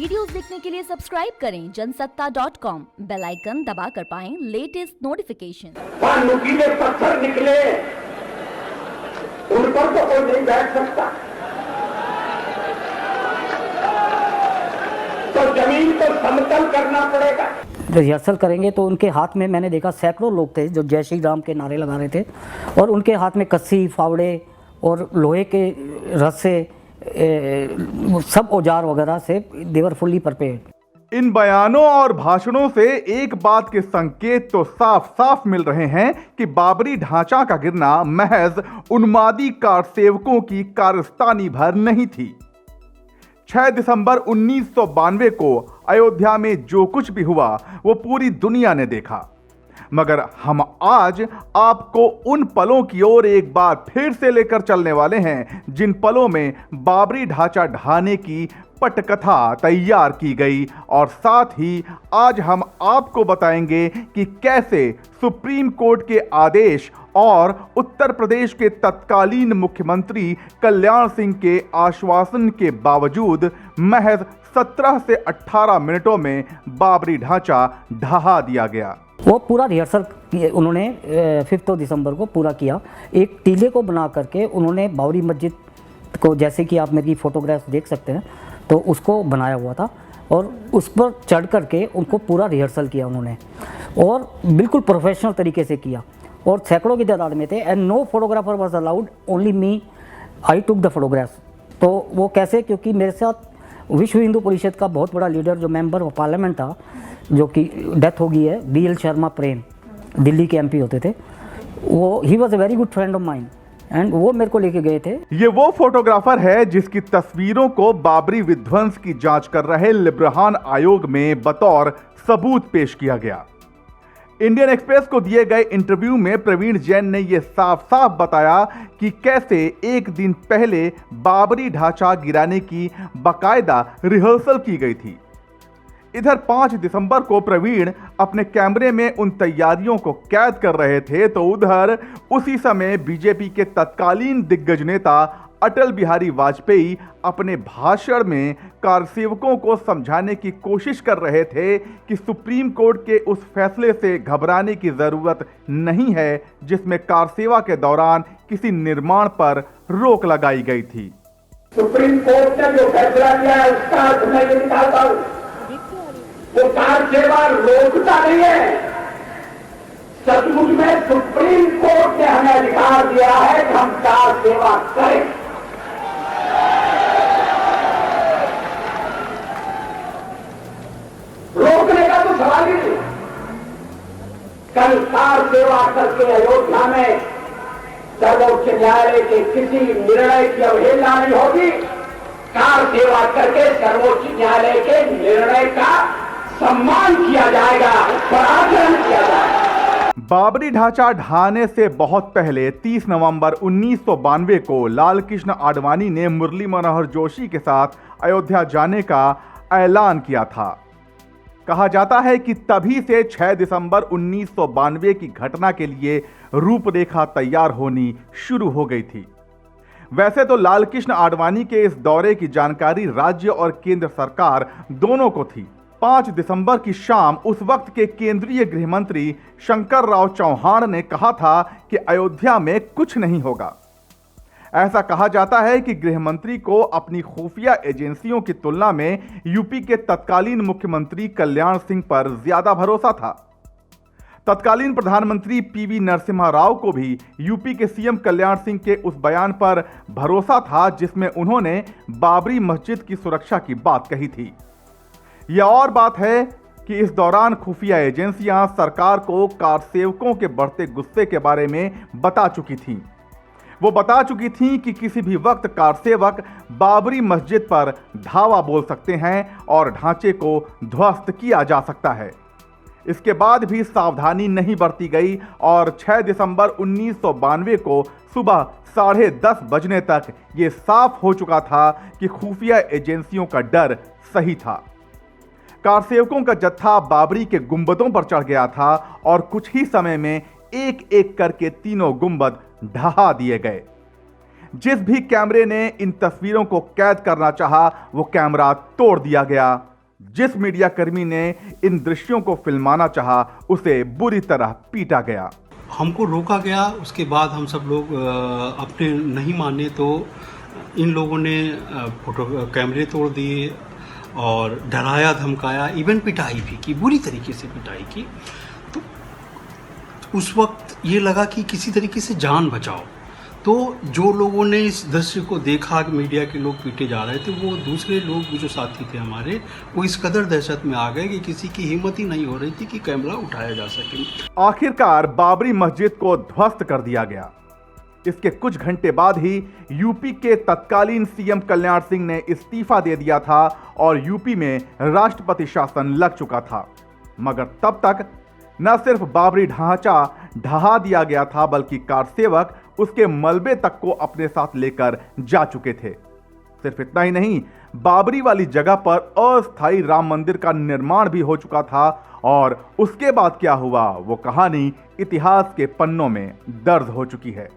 Videos देखने के लिए सब्सक्राइब करें जनसत्ता.com, बेल आइकन दबाकर पाएं लेटेस्ट नोटिफिकेशन। नुकीले पत्थर निकले, उन पर तो कोई नहीं बैठ सकता, तो जमीन को समतल करना पड़ेगा। रिहर्सल करेंगे तो उनके हाथ में मैंने देखा सैकड़ों लोग थे जो जय श्री राम के नारे लगा रहे थे और उनके हाथ में कस्सी, फावड़े और लोहे के रस्से, सब औजार वगैरह से देवर फुल्ली प्रिपेयर्ड। इन बयानों और भाषणों से एक बात के संकेत तो साफ साफ मिल रहे हैं कि बाबरी ढांचा का गिरना महज उन्मादी कारसेवकों की कारस्तानी भर नहीं थी। 6 दिसंबर 1992 को अयोध्या में जो कुछ भी हुआ वो पूरी दुनिया ने देखा, मगर हम आज आपको उन पलों की ओर एक बार फिर से लेकर चलने वाले हैं जिन पलों में बाबरी ढांचा ढहाने की पटकथा तैयार की गई, और साथ ही आज हम आपको बताएंगे कि कैसे सुप्रीम कोर्ट के आदेश और उत्तर प्रदेश के तत्कालीन मुख्यमंत्री कल्याण सिंह के आश्वासन के बावजूद महज 17 से 18 मिनटों में बाबरी ढांचा ढहा दिया गया। वो पूरा रिहर्सल उन्होंने 5 दिसंबर को पूरा किया। एक टीले को बना करके उन्होंने बाबरी मस्जिद को, जैसे कि आप मेरी फोटोग्राफ्स देख सकते हैं, तो उसको बनाया हुआ था और उस पर चढ़ करके उनको पूरा रिहर्सल किया उन्होंने और बिल्कुल प्रोफेशनल तरीके से किया और सैकड़ों की तादाद में थे। And no photographer was allowed, only me, I took the photographs. तो वो कैसे, क्योंकि मेरे साथ विश्व हिंदू परिषद का बहुत बड़ा लीडर जो मेंबर ऑफ पार्लियामेंट था, जो कि डेथ हो गई है, BL शर्मा प्रेम, दिल्ली के MP होते थे, वो he was a very good friend of mine and वो मेरे को लेके गए थे। ये वो फोटोग्राफर है जिसकी तस्वीरों को बाबरी विध्वंस की जांच कर रहे लिब्रहान आयोग में बतौर सबूत पेश किया गया। इंडियन एक्सप्रेस को दिए गए इंटरव्यू में प्रवीण जैन ने यह साफ साफ बताया कि कैसे एक दिन पहले बाबरी ढांचा गिराने की बाकायदा रिहर्सल की गई थी। इधर 5 दिसंबर को प्रवीण अपने कैमरे में उन तैयारियों को कैद कर रहे थे, तो उधर उसी समय बीजेपी के तत्कालीन दिग्गज नेता अटल बिहारी वाजपेयी अपने भाषण में कारसेवकों को समझाने की कोशिश कर रहे थे कि सुप्रीम कोर्ट के उस फैसले से घबराने की जरूरत नहीं है जिसमें कारसेवा के दौरान किसी निर्माण पर रोक लगाई गई थी। सुप्रीम कोर्ट ने जो फैसला किया है उसका अर्थ मैं ये निकालता हूं, वो कारसेवा रोकता नहीं है। सचमुच में सुप्रीम कोर्ट ने हमें अधिकार दिया है कि हम कारसेवा करें। रोकने का तो सवाल ही नहीं। कल कारसेवा करके अयोध्या में सर्वोच्च न्यायालय के किसी निर्णय की अवहेलना नहीं होगी। कारसेवा करके सर्वोच्च न्यायालय के निर्णय का सम्मान किया जाएगा, पराक्रम किया जाएगा। बाबरी ढांचा ढहाने से बहुत पहले 30 नवंबर 1992 को लाल कृष्ण आडवाणी ने मुरली मनोहर जोशी के साथ अयोध्या जाने का ऐलान किया था। कहा जाता है कि तभी से 6 दिसंबर 1992 की घटना के लिए रूपरेखा तैयार होनी शुरू हो गई थी। वैसे तो लाल कृष्ण आडवाणी के इस दौरे की जानकारी राज्य और केंद्र सरकार दोनों को थी। 5 दिसंबर की शाम उस वक्त के केंद्रीय गृह मंत्री शंकर राव चौहान ने कहा था कि अयोध्या में कुछ नहीं होगा। ऐसा कहा जाता है कि गृह मंत्री को अपनी खुफिया एजेंसियों की तुलना में यूपी के तत्कालीन मुख्यमंत्री कल्याण सिंह पर ज्यादा भरोसा था। तत्कालीन प्रधानमंत्री PV नरसिम्हा राव को भी यूपी के CM कल्याण सिंह के उस बयान पर भरोसा था जिसमें उन्होंने बाबरी मस्जिद की सुरक्षा की बात कही थी। यह और बात है कि इस दौरान खुफिया एजेंसियां सरकार को कारसेवकों के बढ़ते गुस्से के बारे में बता चुकी थीं। वो बता चुकी थीं कि किसी भी वक्त कारसेवक बाबरी मस्जिद पर धावा बोल सकते हैं और ढांचे को ध्वस्त किया जा सकता है। इसके बाद भी सावधानी नहीं बरती गई और 6 दिसंबर 1992 को सुबह 10:30 बजने तक ये साफ हो चुका था कि खुफिया एजेंसियों का डर सही था। कारसेवकों का जत्था बाबरी के गुंबदों पर चढ़ गया था और कुछ ही समय में एक एक करके तीनों गुंबद ढहा दिए गए। जिस भी कैमरे ने इन तस्वीरों को कैद करना चाहा वो कैमरा तोड़ दिया गया जिस मीडियाकर्मी ने इन दृश्यों को फिल्माना चाहा उसे बुरी तरह पीटा गया। हमको रोका गया, उसके बाद हम सब लोग अपने नहीं माने तो इन लोगों ने फोटो कैमरे तोड़ दिए और डराया धमकाया, इवन पिटाई भी की, बुरी तरीके से पिटाई की। तो उस वक्त ये लगा कि किसी तरीके से जान बचाओ। तो जो लोगों ने इस दृश्य को देखा कि मीडिया के लोग पीटे जा रहे थे, वो दूसरे लोग जो साथी थे हमारे, वो इस कदर दहशत में आ गए कि किसी की हिम्मत ही नहीं हो रही थी कि कैमरा उठाया जा सके। आखिरकार बाबरी मस्जिद को ध्वस्त कर दिया गया। इसके कुछ घंटे बाद ही यूपी के तत्कालीन सीएम कल्याण सिंह ने इस्तीफा दे दिया था और यूपी में राष्ट्रपति शासन लग चुका था। मगर तब तक न सिर्फ बाबरी ढांचा ढहा दिया गया था, बल्कि कारसेवक उसके मलबे तक को अपने साथ लेकर जा चुके थे। सिर्फ इतना ही नहीं, बाबरी वाली जगह पर अस्थायी राम मंदिर का निर्माण भी हो चुका था और उसके बाद क्या हुआ वो कहानी इतिहास के पन्नों में दर्ज हो चुकी है।